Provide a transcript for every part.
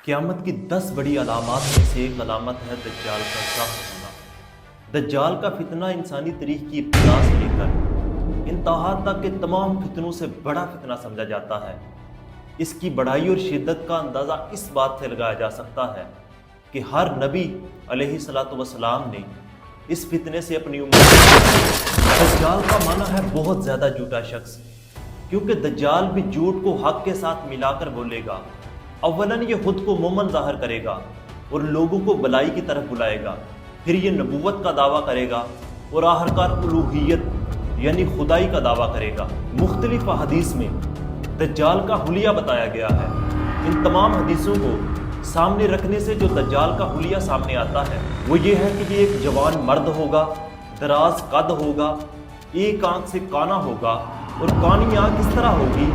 قیامت کی 10 بڑی علامات میں سے ایک علامت ہے دجال کا ظاہر ہونا۔ دجال کا فتنہ انسانی تاریخ کی ابتدا سے لے کر انتہا تک کے تمام فتنوں سے بڑا فتنہ سمجھا جاتا ہے۔ اس کی بڑائی اور شدت کا اندازہ اس بات سے لگایا جا سکتا ہے کہ ہر نبی علیہ الصلوۃ والسلام نے اس فتنے سے اپنی دجال کا معنی ہے بہت زیادہ جھوٹا شخص، کیونکہ دجال بھی جھوٹ کو حق کے ساتھ ملا کر بولے گا۔ اولاً یہ خود کو مومن ظاہر کرے گا اور لوگوں کو بلائی کی طرف بلائے گا، پھر یہ نبوت کا دعویٰ کرے گا اور آخرکار الوہیت یعنی خدائی کا دعویٰ کرے گا۔ مختلف احادیث میں دجال کا حلیہ بتایا گیا ہے۔ ان تمام حدیثوں کو سامنے رکھنے سے جو دجال کا حلیہ سامنے آتا ہے وہ یہ ہے کہ یہ ایک جوان مرد ہوگا، دراز قد ہوگا، ایک آنکھ سے کانا ہوگا، اور کانی آنکھ اس طرح ہوگی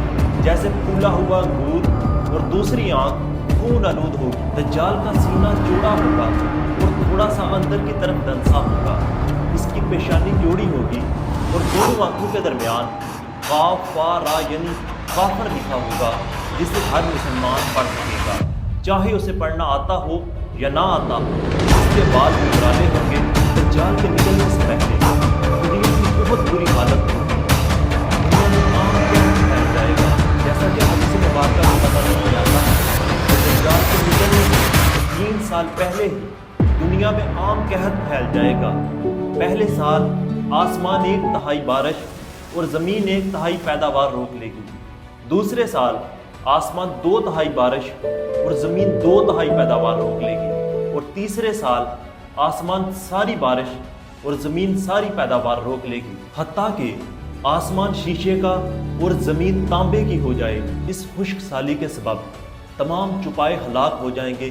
جیسے پھولا ہوا انگور، اور دوسری آنکھ خون آلود ہوگی۔ دجال کا سینہ چوڑا ہوگا اور تھوڑا سا اندر کی طرف دنسا ہوگا۔ اس کی پیشانی چوڑی ہوگی اور دونوں آنکھوں کے درمیان قاف فا را یعنی کافر لکھا ہوگا، جسے ہر مسلمان پڑھ سکے گا، چاہے اسے پڑھنا آتا ہو یا نہ آتا ہو۔ اس کے بعد گزرانے ہوں گے۔ دجال کے نکلنے سے پہلے دنیا کی بہت بری حالت ہوگی۔ دنیا میں عام قحط پھیل جائے گا، جیسا کہ حدیث مبارکہ میں بتایا جاتا ہے کہ دجال کے نکلنے سے 3 سال پہلے ہی دنیا میں عام قحط پھیل جائے گا۔ پہلے سال آسمان 1/3 بارش اور زمین 1/3 پیداوار روک لے گی۔ دوسرے سال آسمان 2/3 بارش اور زمین 2/3 پیداوار روک لے گی، اور تیسرے سال آسمان ساری بارش اور زمین ساری پیداوار روک لے گی، حتیٰ کہ آسمان شیشے کا اور زمین تانبے کی ہو جائے گی۔ اس خشک سالی کے سبب تمام چوپائے ہلاک ہو جائیں گے،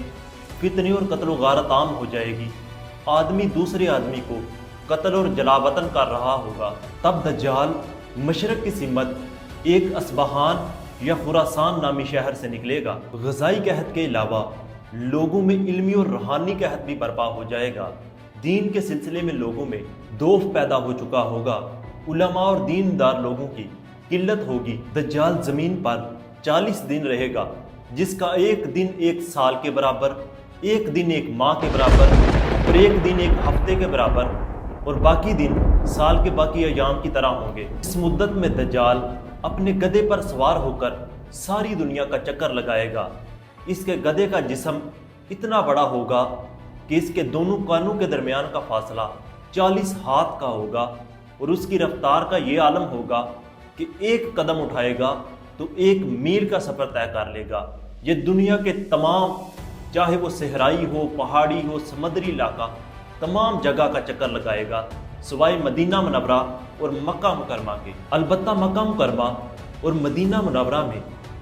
فتنے اور قتل و غارت عام ہو جائے گی، آدمی دوسرے آدمی کو قتل اور جلا وطن کر رہا ہوگا۔ تب دجال مشرق کی سمت ایک اصبہان یا خراسان نامی شہر سے نکلے گا۔ غذائی قحط کے علاوہ لوگوں میں علمی اور روحانی قحط بھی برپا ہو جائے گا۔ دین کے سلسلے میں لوگوں میں دوف پیدا ہو چکا ہوگا، علماء اور دیندار لوگوں کی قلت ہوگی۔ دجال زمین پر 40 دن رہے گا، جس کا ایک دن 1 سال کے برابر، ایک دن 1 ماہ کے برابر، اور ایک دن 1 ہفتے کے برابر، اور باقی دن سال کے باقی ایام کی طرح ہوں گے۔ اس مدت میں دجال اپنے گدھے پر سوار ہو کر ساری دنیا کا چکر لگائے گا۔ اس کے گدھے کا جسم اتنا بڑا ہوگا کہ اس کے دونوں کانوں کے درمیان کا فاصلہ 40 ہاتھ کا ہوگا، اور اس کی رفتار کا یہ عالم ہوگا کہ 1 قدم اٹھائے گا تو 1 میل کا سفر طے کر لے گا۔ یہ دنیا کے تمام، چاہے وہ صحرائی ہو، پہاڑی ہو، سمندری علاقہ، تمام جگہ کا چکر لگائے گا، سوائے مدینہ منورہ اور مکہ مکرمہ کے۔ البتہ مکہ مکرمہ اور مدینہ منورہ میں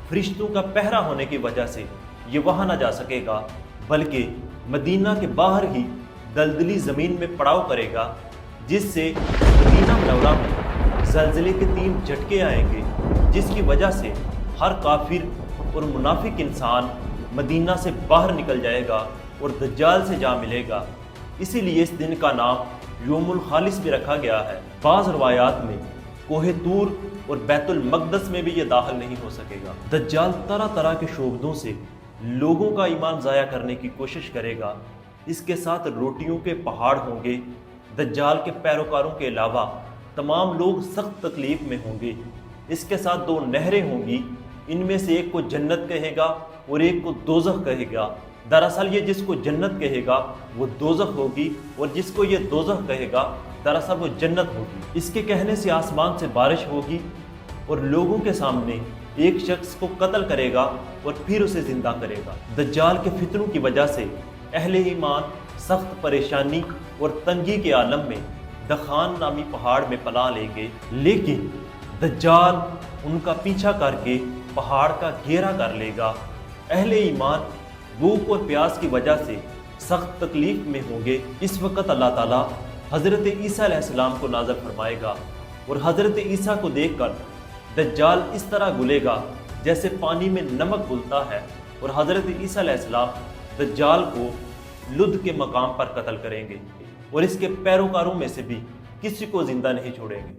فرشتوں کا پہرا ہونے کی وجہ سے یہ وہاں نہ جا سکے گا، بلکہ مدینہ کے باہر ہی دلدلی زمین میں پڑاؤ کرے گا، جس سے مدینہ منورہ میں زلزلے کے 3 جھٹکے آئیں گے، جس کی وجہ سے ہر کافر اور منافق انسان مدینہ سے باہر نکل جائے گا اور دجال سے جا ملے گا۔ اسی لیے اس دن کا نام یوم الخالص بھی رکھا گیا ہے۔ بعض روایات میں کوہ طور اور بیت المقدس میں بھی یہ داخل نہیں ہو سکے گا۔ دجال طرح طرح کے شعبدوں سے لوگوں کا ایمان ضائع کرنے کی کوشش کرے گا۔ اس کے ساتھ روٹیوں کے پہاڑ ہوں گے۔ دجال کے پیروکاروں کے علاوہ تمام لوگ سخت تکلیف میں ہوں گے۔ اس کے ساتھ 2 نہریں ہوں گی، ان میں سے ایک کو جنت کہے گا اور ایک کو دوزخ کہے گا۔ دراصل یہ جس کو جنت کہے گا وہ دوزخ ہوگی، اور جس کو یہ دوزخ کہے گا دراصل وہ جنت ہوگی۔ اس کے کہنے سے آسمان سے بارش ہوگی، اور لوگوں کے سامنے ایک شخص کو قتل کرے گا اور پھر اسے زندہ کرے گا۔ دجال کے فتنوں کی وجہ سے اہل ایمان سخت پریشانی اور تنگی کے عالم میں دخان نامی پہاڑ میں پناہ لیں گے، لیکن دجال ان کا پیچھا کر کے پہاڑ کا گھیرا کر لے گا۔ اہل ایمان بھوک اور پیاس کی وجہ سے سخت تکلیف میں ہوں گے۔ اس وقت اللہ تعالیٰ حضرت عیسیٰ علیہ السلام کو نازل فرمائے گا، اور حضرت عیسیٰ کو دیکھ کر دجال اس طرح گلے گا جیسے پانی میں نمک گلتا ہے، اور حضرت عیسیٰ علیہ السلام دجال کو لد کے مقام پر قتل کریں گے، اور اس کے پیروکاروں میں سے بھی کسی کو زندہ نہیں چھوڑیں گے۔